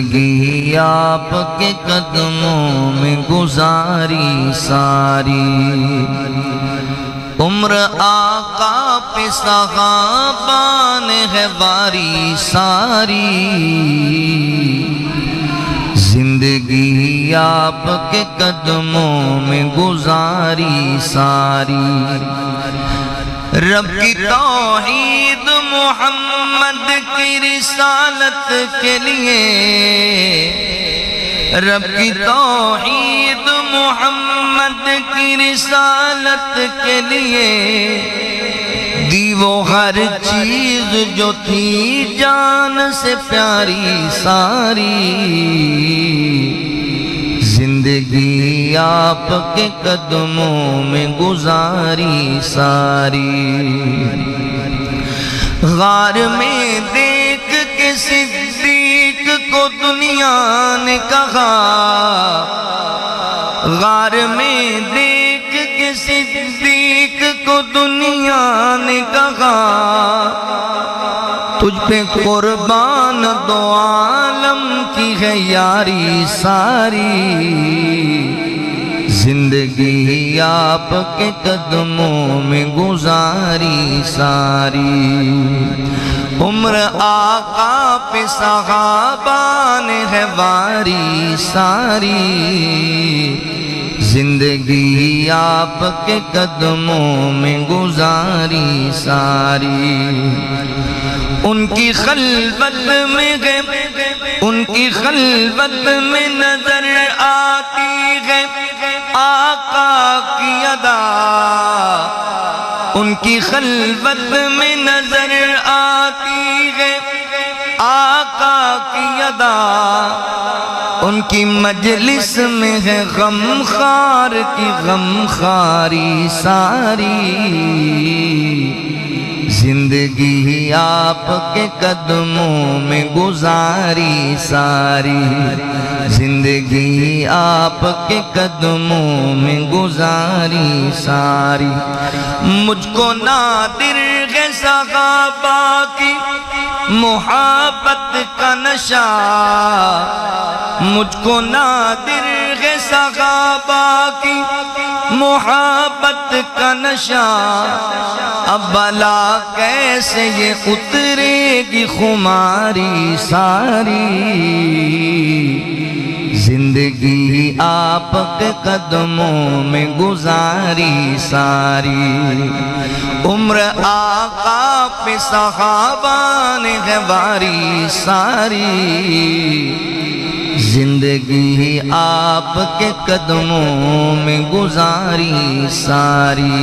زندگی آپ کے قدموں میں گزاری ساری، عمر آقا پہ صحابہ نے ہے واری ساری، زندگی آپ کے قدموں میں گزاری ساری، رب کی توحید محمد کی رسالت کے لیے، رب کی توحید محمد کی رسالت کے لیے، دی وہ ہر چیز جو تھی جان سے پیاری ساری، زندگی آپ کے قدموں میں گزاری ساری، غار میں دیکھ کے صدیق کو دنیا نے کہا، غار میں دیکھ کے صدیق کو دنیا نے کہا، تجھ پہ قربان دو عالم کی ہے یاری ساری، زندگی آپ کے قدموں میں گزاری ساری، عمر آقا پہ صحابہ نے ہے واری ساری، زندگی آپ کے قدموں میں گزاری ساری، ان کی خلوت میں ہے، ان کی خلوت میں نظر آتی ہے آقا کی ادا، ان کی خلوت میں نظر آتی ہے آقا کی ادا، ان کی مجلس میں ہے غم خار کی غم خاری ساری، زندگی آپ کے قدموں میں گزاری ساری، زندگی آپ کے قدموں میں گزاری ساری، مجھ کو نادر ہے صحابہ کی محبت کا نشہ، مجھ کو نادر ہے صحابہ کی محبت کا نشہ، اب بلا کیسے یہ اترے گی خماری ساری، زندگی آپ کے قدموں میں گزاری ساری، عمر آقا پہ صحابہ نے ہے واری ساری، زندگی آپ کے قدموں میں گزاری ساری۔